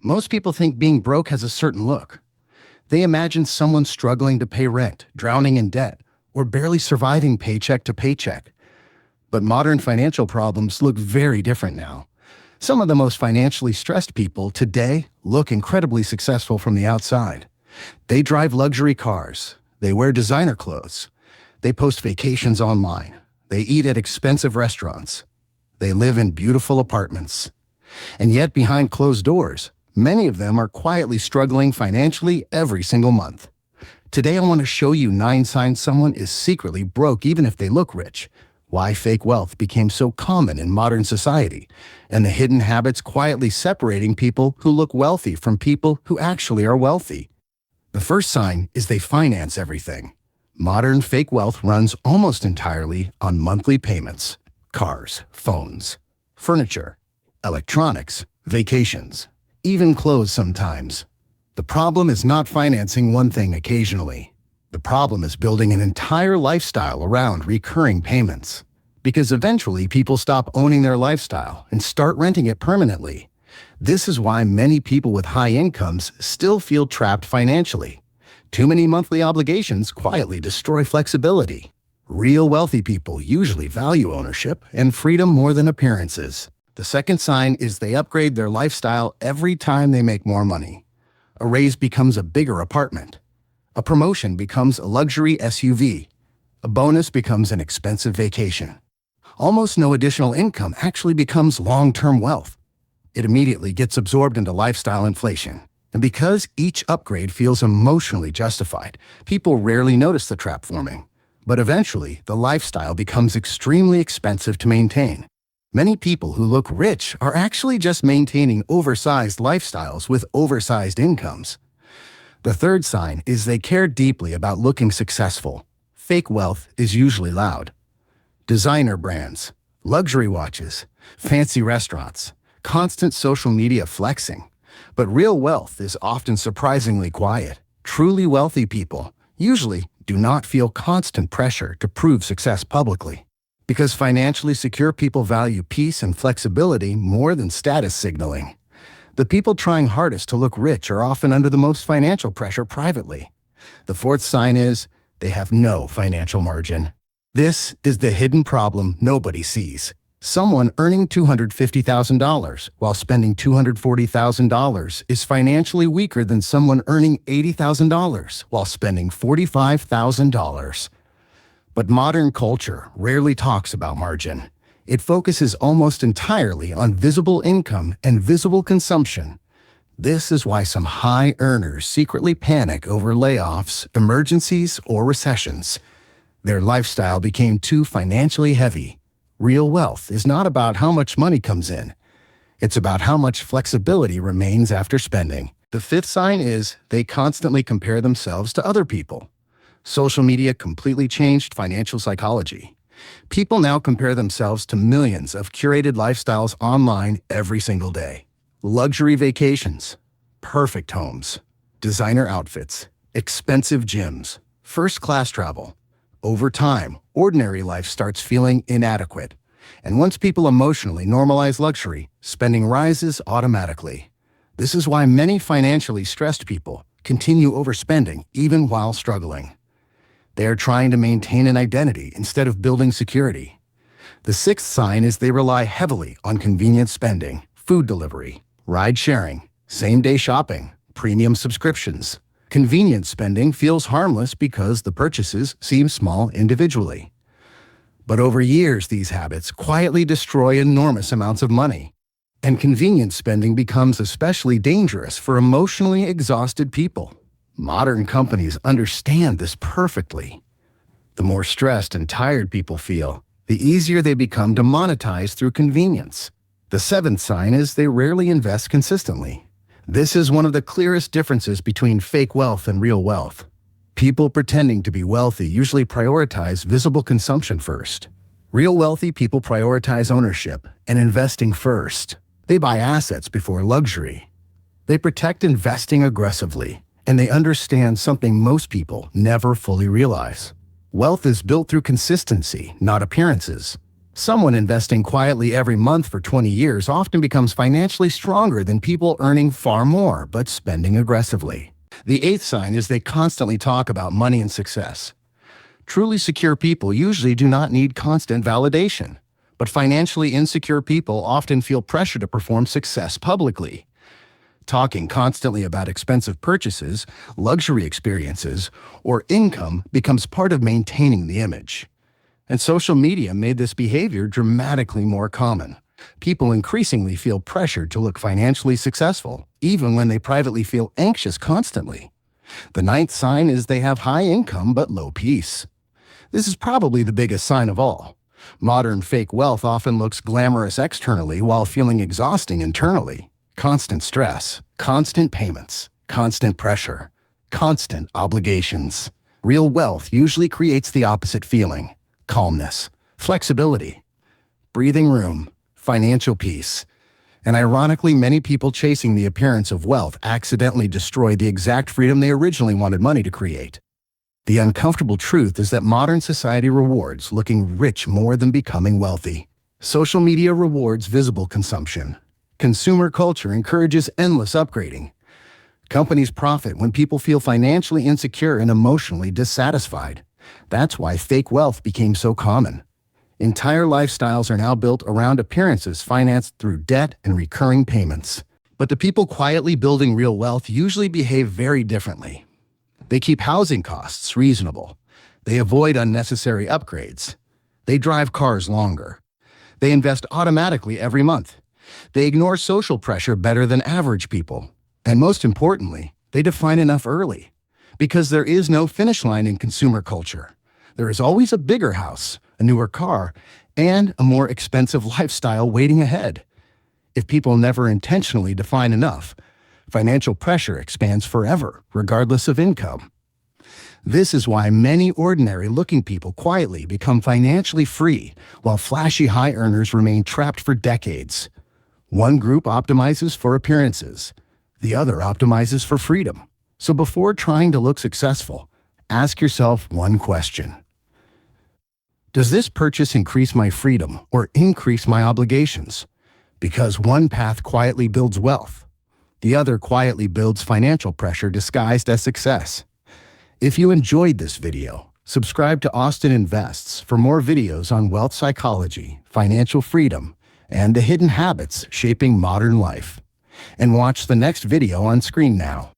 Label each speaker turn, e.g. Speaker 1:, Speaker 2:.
Speaker 1: Most people think being broke has a certain look. They imagine someone struggling to pay rent, drowning in debt, or barely surviving paycheck to paycheck. But modern financial problems look very different now. Some of the most financially stressed people today look incredibly successful from the outside. They drive luxury cars. They wear designer clothes. They post vacations online. They eat at expensive restaurants. They live in beautiful apartments. And yet, behind closed doors, many of them are quietly struggling financially every single month. Today, I want to show you 9 signs someone is secretly broke even if they look rich, why fake wealth became so common in modern society, and the hidden habits quietly separating people who look wealthy from people who actually are wealthy. The first sign is they finance everything. Modern fake wealth runs almost entirely on monthly payments: cars, phones, furniture, electronics, vacations, even clothes sometimes. The problem is not financing one thing occasionally. The problem is building an entire lifestyle around recurring payments. Because eventually people stop owning their lifestyle and start renting it permanently. This is why many people with high incomes still feel trapped financially. Too many monthly obligations quietly destroy flexibility. Real wealthy people usually value ownership and freedom more than appearances. The second sign is they upgrade their lifestyle every time they make more money. A raise becomes a bigger apartment. A promotion becomes a luxury SUV. A bonus becomes an expensive vacation. Almost no additional income actually becomes long-term wealth. It immediately gets absorbed into lifestyle inflation. And because each upgrade feels emotionally justified, people rarely notice the trap forming. But eventually, the lifestyle becomes extremely expensive to maintain. Many people who look rich are actually just maintaining oversized lifestyles with oversized incomes. The third sign is they care deeply about looking successful. Fake wealth is usually loud. Designer brands, luxury watches, fancy restaurants, constant social media flexing. But real wealth is often surprisingly quiet. Truly wealthy people usually do not feel constant pressure to prove success publicly. Because financially secure people value peace and flexibility more than status signaling. The people trying hardest to look rich are often under the most financial pressure privately. The fourth sign is they have no financial margin. This is the hidden problem nobody sees. Someone earning $250,000 while spending $240,000 is financially weaker than someone earning $80,000 while spending $45,000. But modern culture rarely talks about margin. It focuses almost entirely on visible income and visible consumption. This is why some high earners secretly panic over layoffs, emergencies, or recessions. Their lifestyle became too financially heavy. Real wealth is not about how much money comes in. It's about how much flexibility remains after spending. The fifth sign is they constantly compare themselves to other people. Social media completely changed financial psychology. People now compare themselves to millions of curated lifestyles online every single day. Luxury vacations, perfect homes, designer outfits, expensive gyms, first-class travel. Over time, ordinary life starts feeling inadequate. And once people emotionally normalize luxury, spending rises automatically. This is why many financially stressed people continue overspending even while struggling. They are trying to maintain an identity instead of building security. The sixth sign is they rely heavily on convenience spending, food delivery, ride-sharing, same-day shopping, premium subscriptions. Convenience spending feels harmless because the purchases seem small individually. But over years, these habits quietly destroy enormous amounts of money. And convenience spending becomes especially dangerous for emotionally exhausted people. Modern companies understand this perfectly. The more stressed and tired people feel, the easier they become to monetize through convenience. The seventh sign is they rarely invest consistently. This is one of the clearest differences between fake wealth and real wealth. People pretending to be wealthy usually prioritize visible consumption first. Real wealthy people prioritize ownership and investing first. They buy assets before luxury. They protect investing aggressively, and they understand something most people never fully realize. Wealth is built through consistency, not appearances. Someone investing quietly every month for 20 years often becomes financially stronger than people earning far more but spending aggressively. The eighth sign is they constantly talk about money and success. Truly secure people usually do not need constant validation, but financially insecure people often feel pressure to perform success publicly. Talking constantly about expensive purchases, luxury experiences, or income becomes part of maintaining the image. And social media made this behavior dramatically more common. People increasingly feel pressured to look financially successful, even when they privately feel anxious constantly. The ninth sign is they have high income but low peace. This is probably the biggest sign of all. Modern fake wealth often looks glamorous externally while feeling exhausting internally. Constant stress, constant payments, constant pressure, constant obligations. Real wealth usually creates the opposite feeling: calmness, flexibility, breathing room, financial peace. And ironically, many people chasing the appearance of wealth accidentally destroy the exact freedom they originally wanted money to create. The uncomfortable truth is that modern society rewards looking rich more than becoming wealthy. Social media rewards visible consumption. Consumer culture encourages endless upgrading. Companies profit when people feel financially insecure and emotionally dissatisfied. That's why fake wealth became so common. Entire lifestyles are now built around appearances financed through debt and recurring payments. But the people quietly building real wealth usually behave very differently. They keep housing costs reasonable. They avoid unnecessary upgrades. They drive cars longer. They invest automatically every month. They ignore social pressure better than average people. And most importantly, they define enough early. Because there is no finish line in consumer culture. There is always a bigger house, a newer car, and a more expensive lifestyle waiting ahead. If people never intentionally define enough, financial pressure expands forever, regardless of income. This is why many ordinary-looking people quietly become financially free, while flashy high earners remain trapped for decades. One group optimizes for appearances. The other optimizes for freedom. So before trying to look successful, ask yourself one question. Does this purchase increase my freedom or increase my obligations? Because one path quietly builds wealth. The other quietly builds financial pressure disguised as success. If you enjoyed this video, subscribe to Austin Invests for more videos on wealth psychology, financial freedom, and the hidden habits shaping modern life. And watch the next video on screen now.